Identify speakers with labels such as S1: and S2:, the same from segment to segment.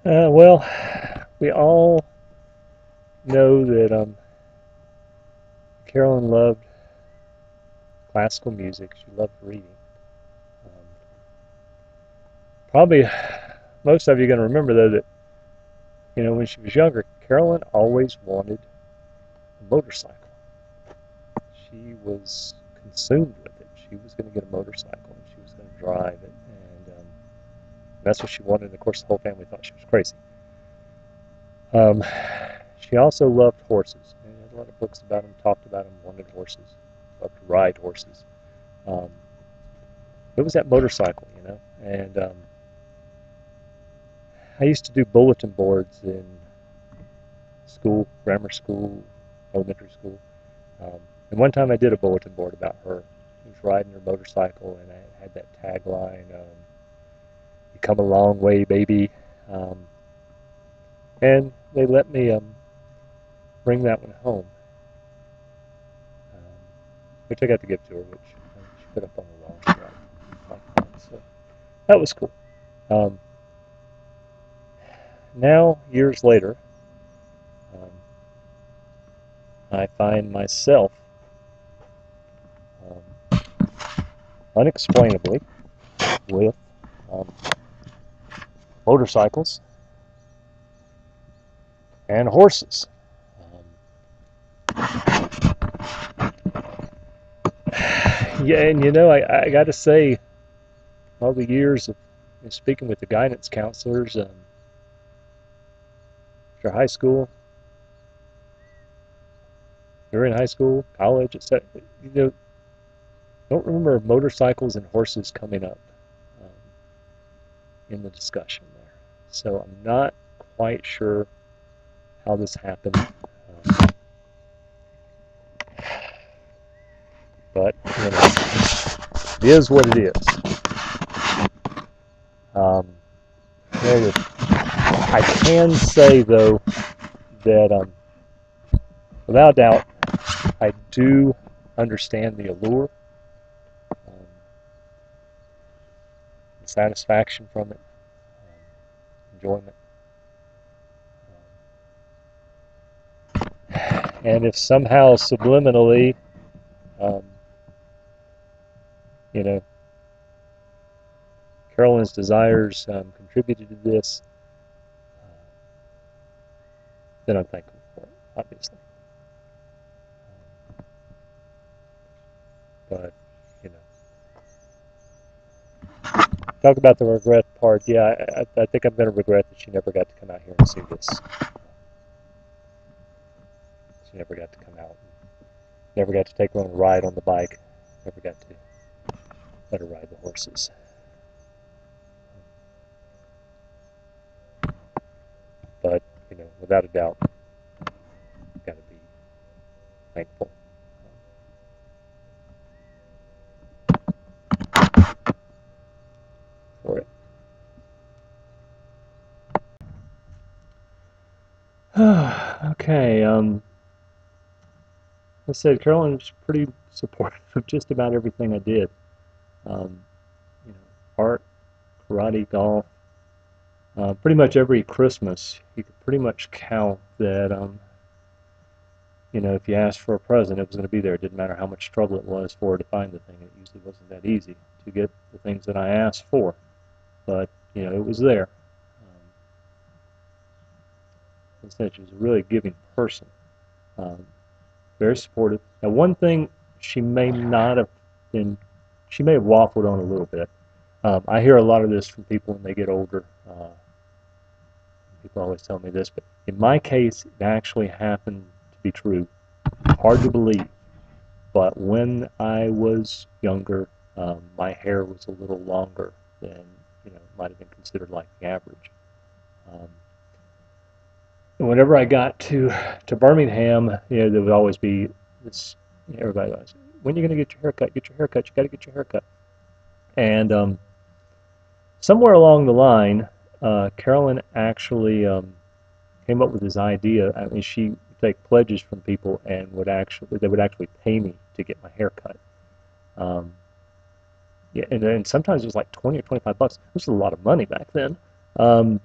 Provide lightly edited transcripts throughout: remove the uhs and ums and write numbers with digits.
S1: Well, we all know that Carolyn loved classical music. She loved reading. Um, Probably most of you are going to remember, though, that when she was younger, Carolyn always wanted a motorcycle. She was consumed with it. She was going to get a motorcycle and she was going to drive it, and that's what she wanted. And of course, the whole family thought she was crazy. Um, she also loved horses. And had a lot of books about them, talked about them, wanted horses, loved to ride horses. Um, it was that motorcycle. And I used to do bulletin boards in school, grammar school, elementary school. And one time I did a bulletin board about her. She was riding her motorcycle, and I had that tagline, "You come a long way, baby." Um, and they let me bring that one home, um, which I got to give to her, which she put up on the wall. She liked that. So that was cool. Um, Now, years later, um, I find myself um, unexplainably with um, motorcycles and horses. Yeah, and I got to say, all the years of speaking with the guidance counselors, after high school, during high school, college, etc., don't remember motorcycles and horses coming up um, in the discussion there. So I'm not quite sure how this happened, but it is what it is. Um, I can say though that without doubt, I do understand the allure, um, the satisfaction from it, enjoyment. And if somehow subliminally, um, you know, Carolyn's desires contributed to this, then I'm thankful for it, obviously. But, you know, talk about the regret part. Yeah, I think I'm going to regret that she never got to come out here and see this. She never got to come out. Never got to take her on a ride on the bike. Never got to let her ride the horses. But, without a doubt, got to be thankful for it. Okay. I said Carolyn was pretty supportive of just about everything I did. Um, you know, art, karate, golf. Pretty much every Christmas, you could pretty much count that. If you asked for a present, it was going to be there. It didn't matter how much trouble it was for her to find the thing. It usually wasn't that easy to get the things that I asked for, but it was there. As I said, she was a really giving person. Um, Very supportive. Now, one thing she may not have been, she may have waffled on a little bit. I hear a lot of this from people when they get older. People always tell me this, but in my case, it actually happened to be true. Hard to believe, but when I was younger, my hair was a little longer than might have been considered like the average. Um, and whenever I got to Birmingham, there would always be this. Everybody was, when are you going to get your haircut? Get your haircut. You got to get your haircut. And somewhere along the line, Carolyn actually came up with this idea. I mean, she would take pledges from people and they would actually pay me to get my hair cut. Um, and sometimes it was like 20 or $25. This was a lot of money back then. Um,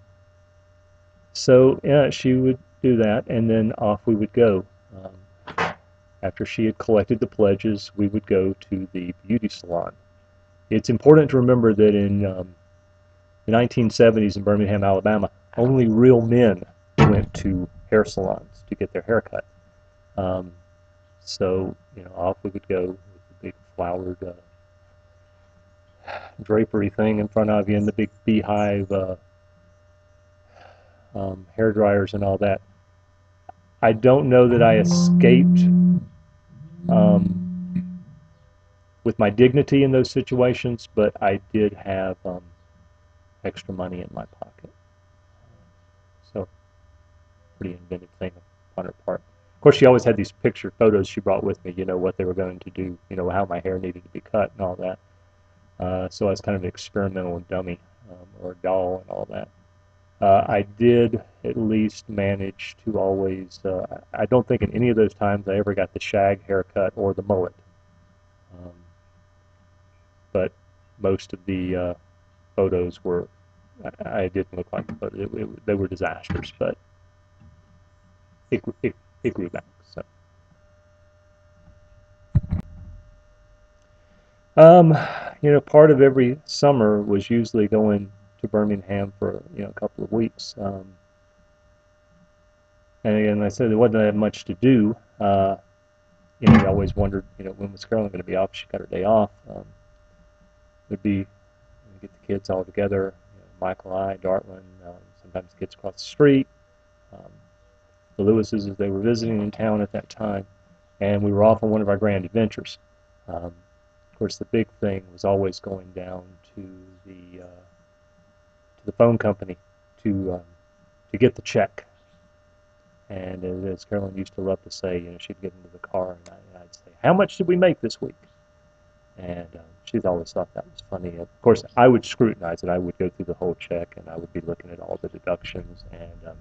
S1: So yeah, she would do that, and then off we would go. After she had collected the pledges, we would go to the beauty salon. It's important to remember that in the 1970s in Birmingham, Alabama, only real men went to hair salons to get their hair cut. Um, so, off we would go with the big flowered drapery thing in front of you and the big beehive hair dryers and all that. I don't know that I escaped with my dignity in those situations, but I did have extra money in my pocket. So, pretty inventive thing on her part. Of course, she always had these picture photos she brought with me, what they were going to do, how my hair needed to be cut and all that. So I was kind of an experimental dummy or a doll and all that. I did at least manage to always, I don't think in any of those times I ever got the shag haircut or the mullet. Um, but most of the photos were, I didn't look like the photos. They were disasters, but it grew back. So, um, part of every summer was usually going to Birmingham for a couple of weeks. And again, I said there wasn't that much to do. We always wondered, when was Carolyn going to be off? She got her day off. Would be get the kids all together. Michael, I, Dartland, sometimes the kids across the street. Um, the Lewises, as they were visiting in town at that time, and we were off on one of our grand adventures. Of course, the big thing was always going down to the phone company to get the check. And as Carolyn used to love to say, she'd get into the car and I'd say, "How much did we make this week?" And she's always thought that was funny. Of course, I would scrutinize it. I would go through the whole check and I would be looking at all the deductions and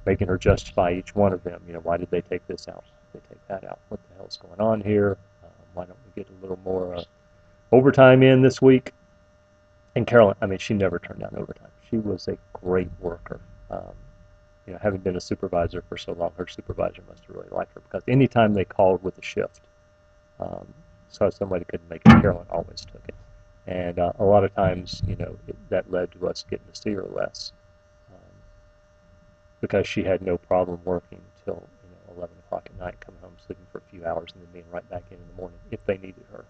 S1: making her justify each one of them. Why did they take this out? Why did they take that out? What the hell's going on here? Why don't we get a little more overtime in this week? And Carolyn, I mean, she never turned down overtime. She was a great worker. Having been a supervisor for so long, her supervisor must have really liked her because anytime they called with a shift, so somebody couldn't make it, Carolyn always took it. And a lot of times, that led to us getting to see her less because she had no problem working until 11 o'clock at night, coming home, sleeping for a few hours, and then being right back in the morning if they needed her.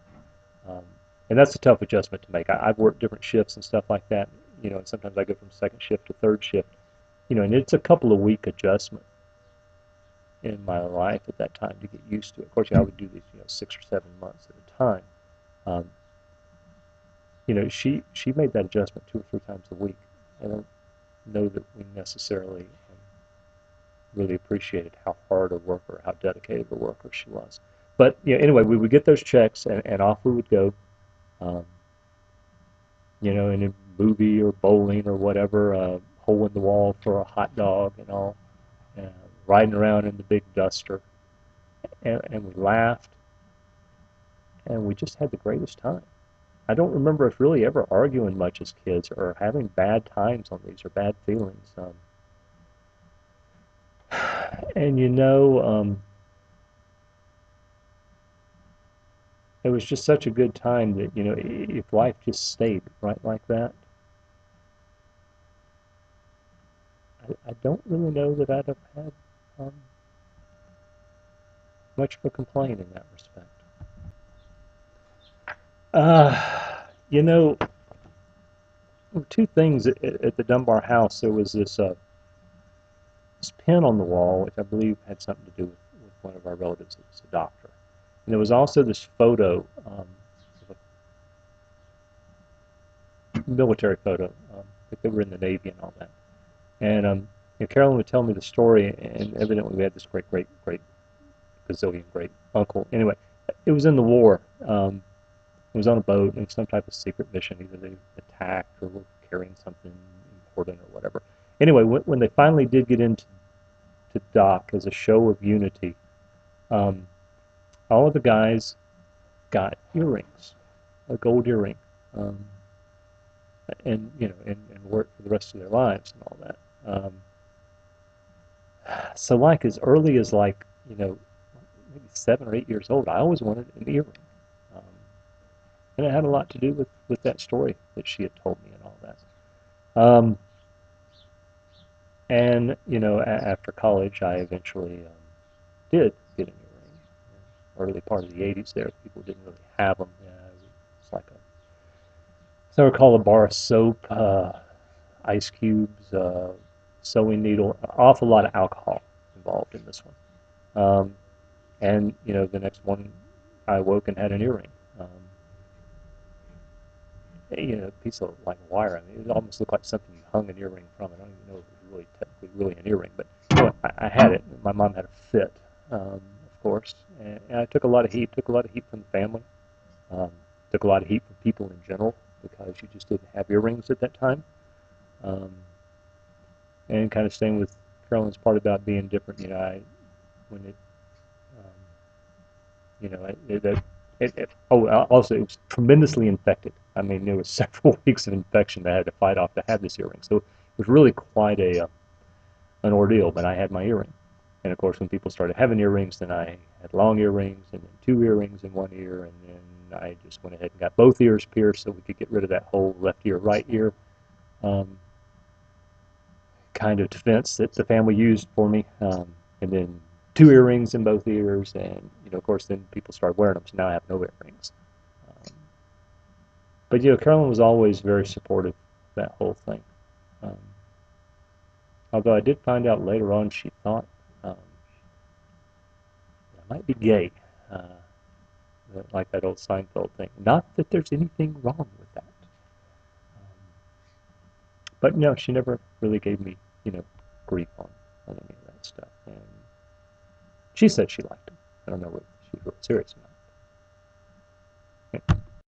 S1: And that's a tough adjustment to make. I've worked different shifts and stuff like that, and sometimes I go from second shift to third shift, and it's a couple of week adjustment in my life at that time to get used to it. Of course, I would do these, 6 or 7 months at a time. She made that adjustment 2 or 3 times a week. I don't know that we necessarily really appreciated how hard a worker, how dedicated a worker she was. But anyway, we would get those checks and off we would go. In a movie or bowling or whatever, hole in the wall for a hot dog and all, riding around in the big duster, and we laughed, and we just had the greatest time. I don't remember us really ever arguing much as kids or having bad times on these or bad feelings. And it was just such a good time that, if life just stayed right like that, I don't really know that I'd have had much of a complaint in that respect. Uh, you know, 2 things at the Dunbar house. There was this pin on the wall, which I believe had something to do with one of our relatives who was a doctor. And there was also this photo, of a military photo, that they were in the Navy and all that. And Carolyn would tell me the story, and evidently we had this great, great, great gazillion great uncle. Anyway, it was in the war. It was on a boat, and it was some type of secret mission. Either they attacked or were carrying something important or whatever. Anyway, when they finally did get into dock as a show of unity, all of the guys got earrings, a gold earring, and wore it for the rest of their lives and all that. So like as early as like, maybe 7 or 8 years old, I always wanted an earring. Um, and it had a lot to do with that story that she had told me and all that. And, after college, I eventually did get an earring. Early part of the 80s there, people didn't really have them. It's like it's never called a bar of soap, ice cubes, sewing needle, an awful lot of alcohol involved in this one. And, the next morning I woke and had an earring. Um, a piece of like wire. I mean, it almost looked like something you hung an earring from. I don't even know if it was really technically really an earring, but I had it. My mom had a fit, of course, and I took a lot of heat. Took a lot of heat from the family. Um, took a lot of heat from people in general because you just didn't have earrings at that time. Um, and kind of staying with Carolyn's part about being different. When it um, also it was tremendously infected. I mean, there was several weeks of infection that I had to fight off to have this earring. So it was really quite an ordeal, but I had my earring. And of course, when people started having earrings, then I had long earrings and then 2 earrings in one ear, and then I just went ahead and got both ears pierced so we could get rid of that whole left ear, right ear kind of defense that the family used for me. And then 2 earrings in both ears, and of course, then people started wearing them, so now I have no earrings. Um, but Carolyn was always very supportive of that whole thing. Um, Although I did find out later on she thought I might be gay, uh, like that old Seinfeld thing. Not that there's anything wrong with that. But no, she never really gave me, grief on any of that stuff. And she said she liked him. I don't know whether she was serious or